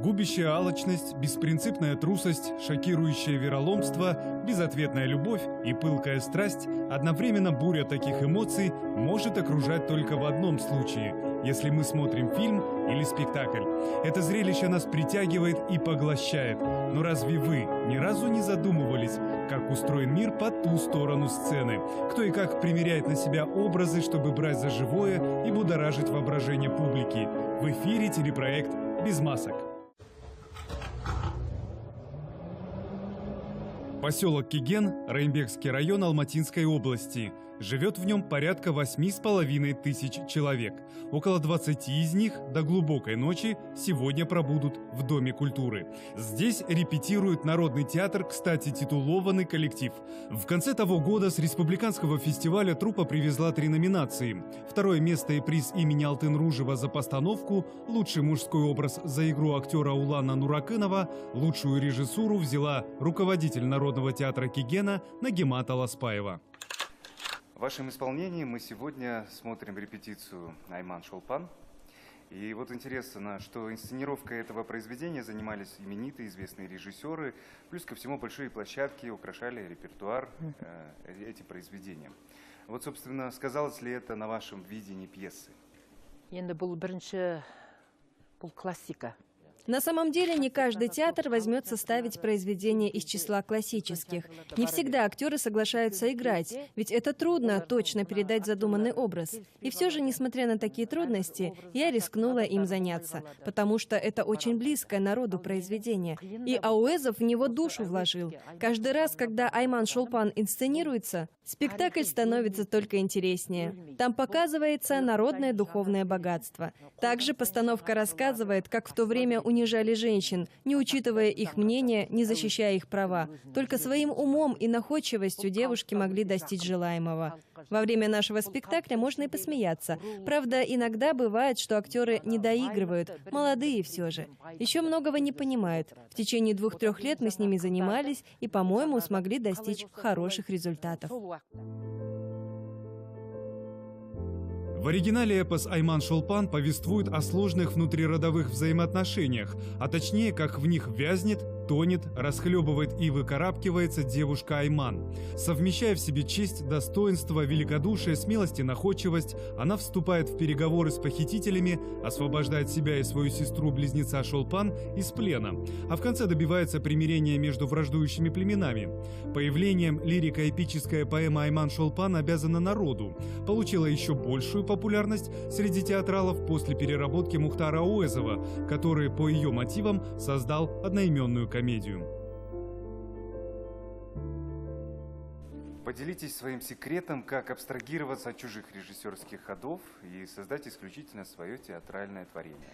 Губящая алчность, беспринципная трусость, шокирующее вероломство, безответная любовь и пылкая страсть, одновременно буря таких эмоций может окружать только в одном случае, если мы смотрим фильм или спектакль. Это зрелище нас притягивает и поглощает. Но разве вы ни разу не задумывались, как устроен мир по ту сторону сцены? Кто и как примеряет на себя образы, чтобы брать за живое и будоражить воображение публики? В эфире телепроект «Без масок». Поселок Кеген, Райымбекский район Алматинской области. Живет в нем порядка 8,5 тысяч человек. Около 20 из них до глубокой ночи сегодня пробудут в Доме культуры. Здесь репетирует Народный театр, кстати, титулованный коллектив. В конце того года с республиканского фестиваля труппа привезла 3 номинации. Второе место и приз имени Алтын-Ружева за постановку, лучший мужской образ за игру актера Улана Нуракынова, лучшую режиссуру взяла руководитель Народного театра Кегена Нагимат Аласпаева. В вашем исполнении мы сегодня смотрим репетицию «Айман Шолпан». И вот интересно, что инсценировкой этого произведения занимались именитые известные режиссеры, плюс ко всему большие площадки украшали репертуар этим произведением. Вот, собственно, сказалось ли это на вашем видении пьесы? Классика. На самом деле, не каждый театр возьмется ставить произведения из числа классических. Не всегда актеры соглашаются играть, ведь это трудно точно передать задуманный образ. И все же, несмотря на такие трудности, я рискнула им заняться, потому что это очень близкое народу произведение. И Ауэзов в него душу вложил. Каждый раз, когда Айман Шолпан инсценируется, спектакль становится только интереснее. Там показывается народное духовное богатство. Также постановка рассказывает, как в то время унижали женщин, не учитывая их мнение, не защищая их права. Только своим умом и находчивостью девушки могли достичь желаемого. Во время нашего спектакля можно и посмеяться. Правда, иногда бывает, что актеры не доигрывают, молодые все же. Еще многого не понимают. В течение 2-3 лет мы с ними занимались и, по-моему, смогли достичь хороших результатов. В оригинале эпос «Айман Шолпан» повествует о сложных внутриродовых взаимоотношениях, а точнее, как в них вязнет, тонет, расхлебывает и выкарабкивается девушка Айман. Совмещая в себе честь, достоинство, великодушие, смелость и находчивость, она вступает в переговоры с похитителями, освобождает себя и свою сестру-близнеца Шолпан из плена, а в конце добивается примирения между враждующими племенами. Появлением лирико-эпическая поэма «Айман Шолпан» обязана народу. Получила еще большую популярность среди театралов после переработки Мухтара Ауэзова, который по ее мотивам создал одноименную комедию. Поделитесь своим секретом, как абстрагироваться от чужих режиссерских ходов и создать исключительно свое театральное творение.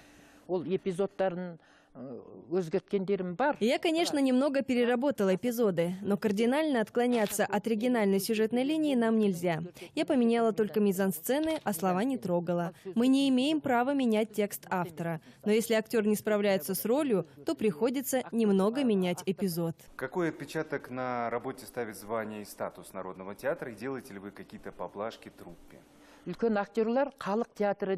Я, конечно, немного переработала эпизоды, но кардинально отклоняться от оригинальной сюжетной линии нам нельзя. Я поменяла только мизансцены, а слова не трогала. Мы не имеем права менять текст автора. Но если актер не справляется с ролью, то приходится немного менять эпизод. Какой отпечаток на работе ставит звание и статус Народного театра, и делаете ли вы какие-то поблажки труппе?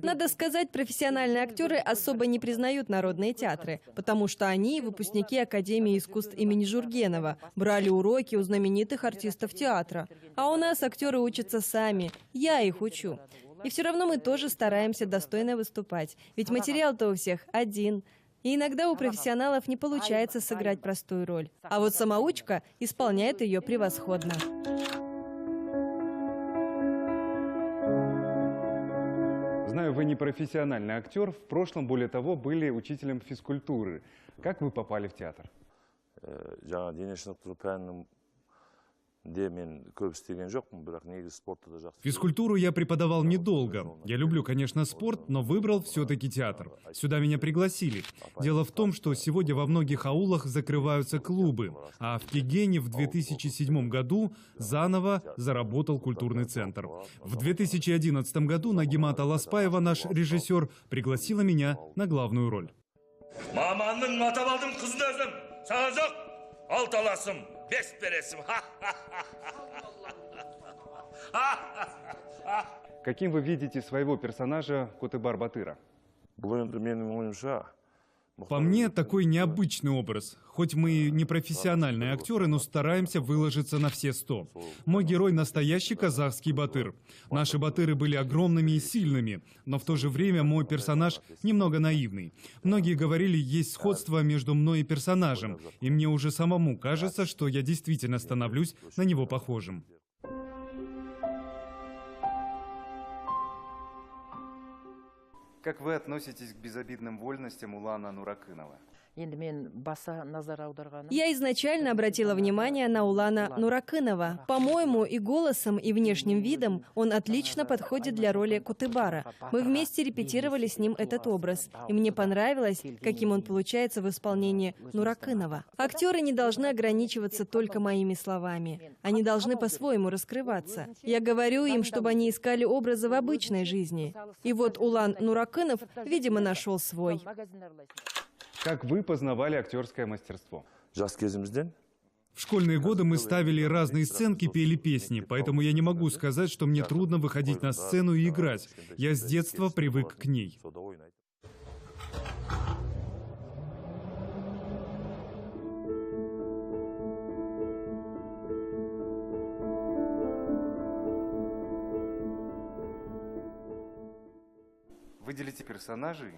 Надо сказать, профессиональные актеры особо не признают народные театры, потому что они выпускники Академии искусств имени Жургенова, брали уроки у знаменитых артистов театра. А у нас актеры учатся сами, я их учу. И все равно мы тоже стараемся достойно выступать, ведь материал-то у всех один. И иногда у профессионалов не получается сыграть простую роль. А вот самоучка исполняет ее превосходно. Знаю, вы не профессиональный актер, в прошлом, более того, были учителем физкультуры. Как вы попали в театр? Физкультуру я преподавал недолго. Я люблю, конечно, спорт, но выбрал все-таки театр. Сюда меня пригласили. Дело в том, что сегодня во многих аулах закрываются клубы, а в Кегене в 2007 году заново заработал культурный центр. В 2011 году Нагимат Аласпаева, наш режиссер, пригласила меня на главную роль. Каким вы видите своего персонажа Котыбар Батыра? Бұл енді менің ойымша По мне, такой необычный образ. Хоть мы и не профессиональные актеры, но стараемся выложиться на все 100. Мой герой — настоящий казахский батыр. Наши батыры были огромными и сильными, но в то же время мой персонаж немного наивный. Многие говорили, есть сходство между мной и персонажем, и мне уже самому кажется, что я действительно становлюсь на него похожим. Как вы относитесь к безобидным вольностям Улана Нуракынова? Я изначально обратила внимание на Улана Нуракынова. По-моему, и голосом, и внешним видом он отлично подходит для роли Кутыбара. Мы вместе репетировали с ним этот образ, и мне понравилось, каким он получается в исполнении Нуракынова. Актеры не должны ограничиваться только моими словами. Они должны по-своему раскрываться. Я говорю им, чтобы они искали образы в обычной жизни. И вот Улан Нуракынов, видимо, нашел свой. Как вы познавали актерское мастерство? В школьные годы мы ставили разные сценки, пели песни, поэтому я не могу сказать, что мне трудно выходить на сцену и играть. Я с детства привык к ней. Выделите персонажей,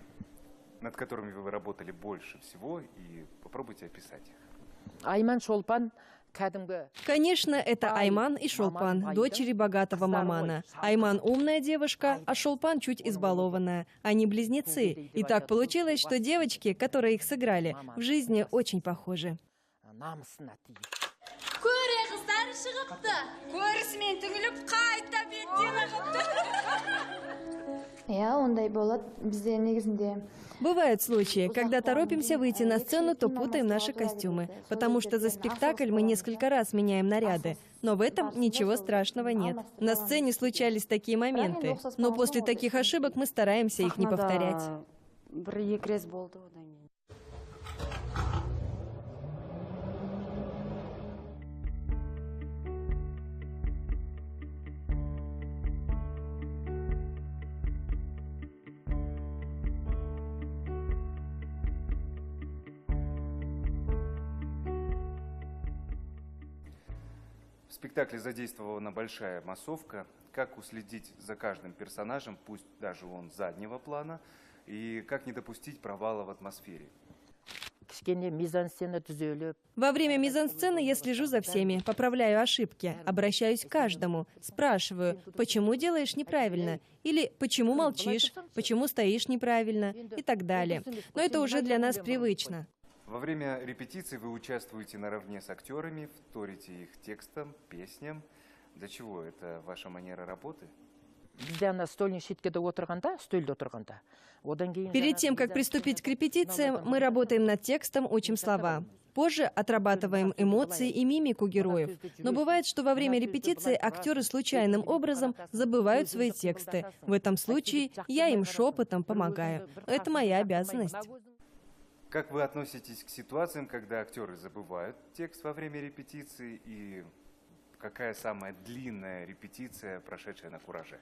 над которыми вы работали больше всего, и попробуйте описать их. Айман Шолпан. Конечно, это Айман и Шолпан, дочери богатого мамана. Айман умная девушка, а Шолпан чуть избалованная. Они близнецы. И так получилось, что девочки, которые их сыграли, в жизни очень похожи. Бывают случаи, когда торопимся выйти на сцену, то путаем наши костюмы, потому что за спектакль мы несколько раз меняем наряды. Но в этом ничего страшного нет. На сцене случались такие моменты, но после таких ошибок мы стараемся их не повторять. В спектакле задействована большая массовка. Как уследить за каждым персонажем, пусть даже он заднего плана, и как не допустить провала в атмосфере? Во время мизансцены я слежу за всеми, поправляю ошибки, обращаюсь к каждому, спрашиваю, почему делаешь неправильно, или почему молчишь, почему стоишь неправильно и так далее. Но это уже для нас привычно. Во время репетиций вы участвуете наравне с актерами, вторите их текстам, песням. Для чего? Это ваша манера работы? Перед тем, как приступить к репетициям, мы работаем над текстом, учим слова. Позже отрабатываем эмоции и мимику героев. Но бывает, что во время репетиции актеры случайным образом забывают свои тексты. В этом случае я им шепотом помогаю. Это моя обязанность. Как вы относитесь к ситуациям, когда актеры забывают текст во время репетиции, и какая самая длинная репетиция, прошедшая на «Кураже»?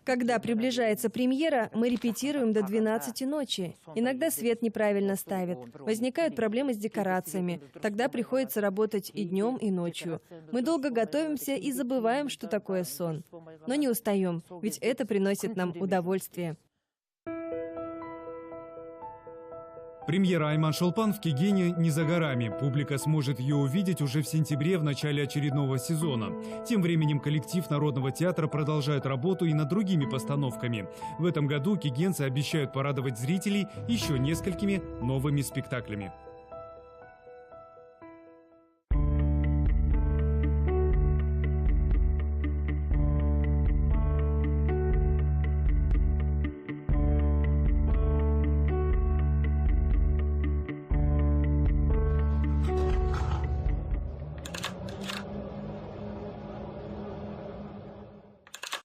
Когда приближается премьера, мы репетируем до 12 ночи. Иногда свет неправильно ставят. Возникают проблемы с декорациями. Тогда приходится работать и днем, и ночью. Мы долго готовимся и забываем, что такое сон. Но не устаем, ведь это приносит нам удовольствие. Премьера «Айман Шолпан» в Кегене не за горами. Публика сможет ее увидеть уже в сентябре, в начале очередного сезона. Тем временем коллектив Народного театра продолжает работу и над другими постановками. В этом году кегенцы обещают порадовать зрителей еще несколькими новыми спектаклями.